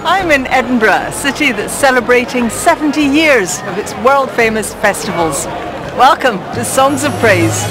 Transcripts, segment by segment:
I'm in Edinburgh, a city that's celebrating 70 years of its world-famous festivals. Welcome to Songs of Praise.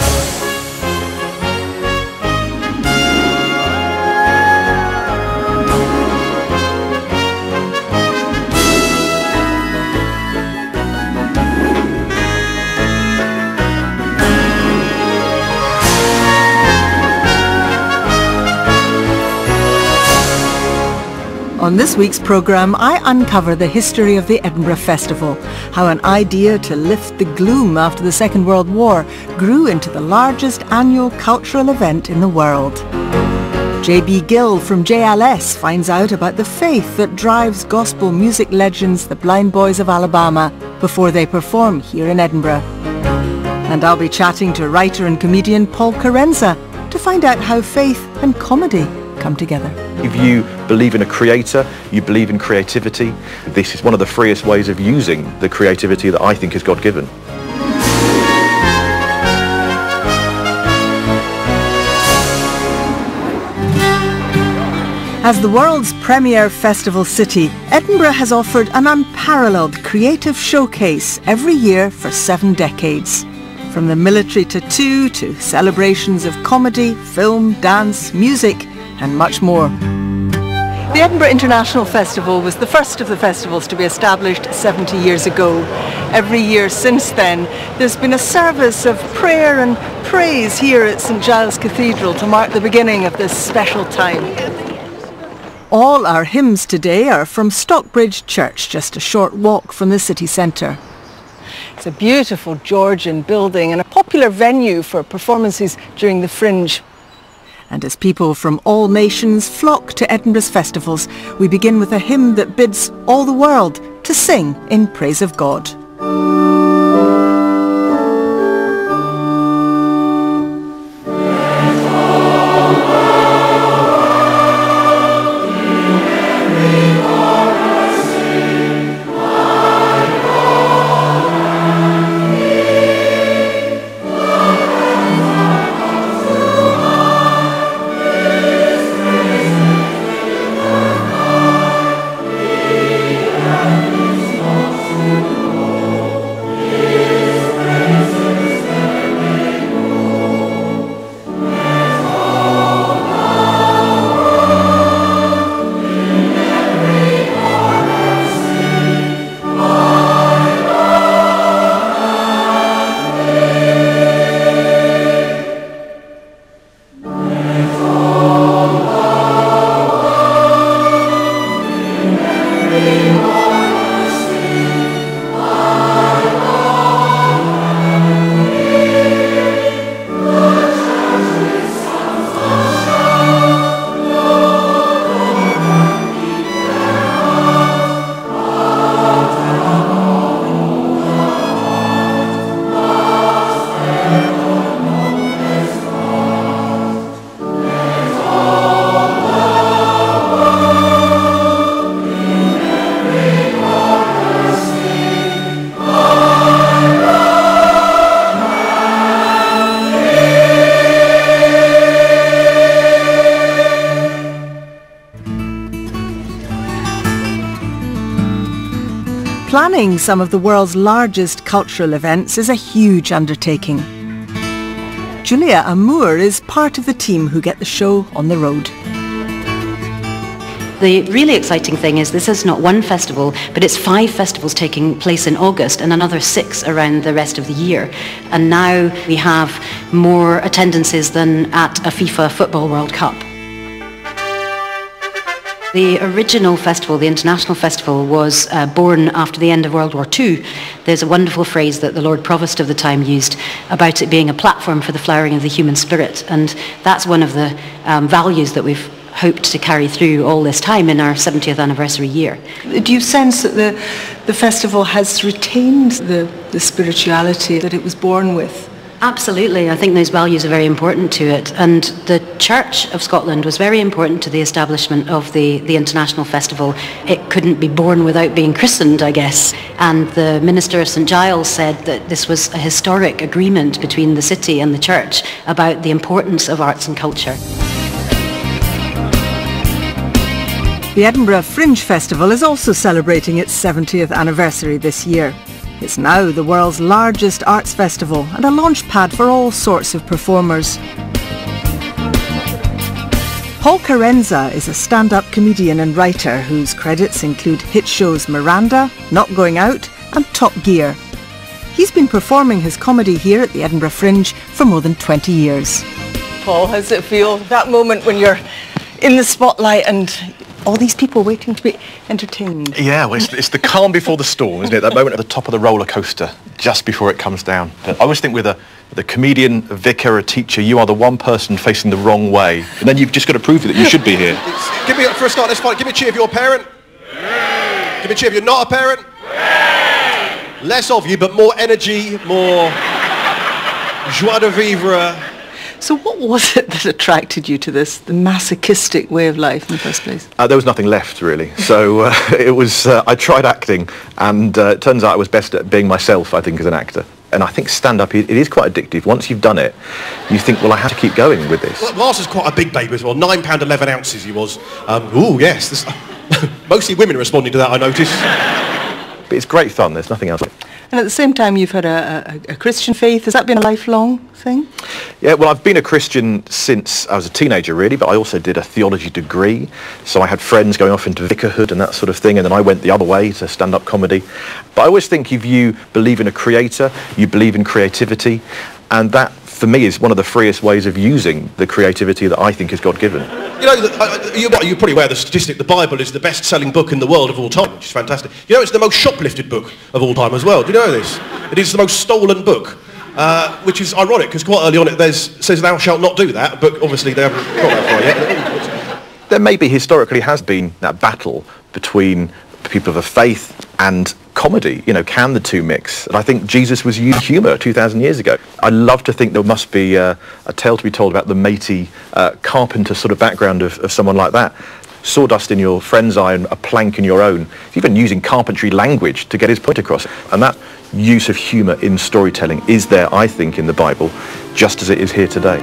On this week's programme, I uncover the history of the Edinburgh Festival, how an idea to lift the gloom after the Second World War grew into the largest annual cultural event in the world. J.B. Gill from JLS finds out about the faith that drives gospel music legends the Blind Boys of Alabama before they perform here in Edinburgh. And I'll be chatting to writer and comedian Paul Carenza to find out how faith and comedy come together. If you believe in a creator, you believe in creativity, this is one of the freest ways of using the creativity that I think is God-given. As the world's premier festival city, Edinburgh has offered an unparalleled creative showcase every year for 7 decades. From the military tattoo to celebrations of comedy, film, dance, music, and much more. The Edinburgh International Festival was the first of the festivals to be established 70 years ago. Every year since then, there's been a service of prayer and praise here at St Giles Cathedral to mark the beginning of this special time. All our hymns today are from Stockbridge Church, just a short walk from the city centre. It's a beautiful Georgian building and a popular venue for performances during the Fringe. And as people from all nations flock to Edinburgh's festivals, we begin with a hymn that bids all the world to sing in praise of God. Planning some of the world's largest cultural events is a huge undertaking. Julia Amour is part of the team who get the show on the road. The really exciting thing is this is not one festival, but it's 5 festivals taking place in August and another 6 around the rest of the year. And now we have more attendances than at a FIFA Football World Cup. The original festival, the International Festival, was born after the end of World War II. There's a wonderful phrase that the Lord Provost of the time used about it being a platform for the flowering of the human spirit. And that's one of the values that we've hoped to carry through all this time in our 70th anniversary year. Do you sense that the festival has retained the spirituality that it was born with? Absolutely. I think those values are very important to it. And the Church of Scotland was very important to the establishment of the International Festival. It couldn't be born without being christened, I guess. And the minister of St Giles said that this was a historic agreement between the city and the church about the importance of arts and culture. The Edinburgh Fringe Festival is also celebrating its 70th anniversary this year. It's now the world's largest arts festival and a launch pad for all sorts of performers. Paul Carenza is a stand-up comedian and writer whose credits include hit shows Miranda, Not Going Out and Top Gear. He's been performing his comedy here at the Edinburgh Fringe for more than 20 years. Paul, how does it feel, that moment when you're in the spotlight and all these people waiting to be entertained? Yeah, well, it's the calm before the storm, isn't it? That moment at the top of the roller coaster, just before it comes down. But I always think with a comedian, a vicar, a teacher, you are the one person facing the wrong way. And then you've just got to prove that you should be here. Give me, for a start, let's fight. Give me a cheer if you're a parent. Yeah. Give me a cheer if you're not a parent. Yeah. Less of you, but more energy, more joie de vivre. So what was it that attracted you to this, the masochistic way of life in the first place? There was nothing left, really. So it was, I tried acting, and it turns out I was best at being myself, I think, as an actor. And I think stand-up, it is quite addictive. Once you've done it, you think, well, I have to keep going with this. Well, Lars is quite a big baby as well. £9 11 ounces he was. Ooh, yes. This, mostly women responding to that, I noticed. But it's great fun. There's nothing else. And at the same time, you've had a Christian faith. Has that been a lifelong thing? Yeah, well, I've been a Christian since I was a teenager, really, but I also did a theology degree. So I had friends going off into vicarhood and that sort of thing, and then I went the other way to stand-up comedy. But I always think if you believe in a creator, you believe in creativity, and that, for me, is one of the freest ways of using the creativity that I think is God-given. You know, you're probably aware of the statistic, the Bible is the best-selling book in the world of all time, which is fantastic. You know, it's the most shoplifted book of all time as well. Do you know this? It is the most stolen book, which is ironic, because quite early on it says thou shalt not do that, but obviously they haven't got that far yet. There maybe historically has been that battle between people of a faith and comedy. You know, can the two mix? And I think Jesus was using humour 2,000 years ago. I love to think there must be a tale to be told about the matey carpenter sort of background of someone like that. Sawdust in your friend's eye and a plank in your own. He's even using carpentry language to get his point across. And that use of humour in storytelling is there, I think, in the Bible, just as it is here today.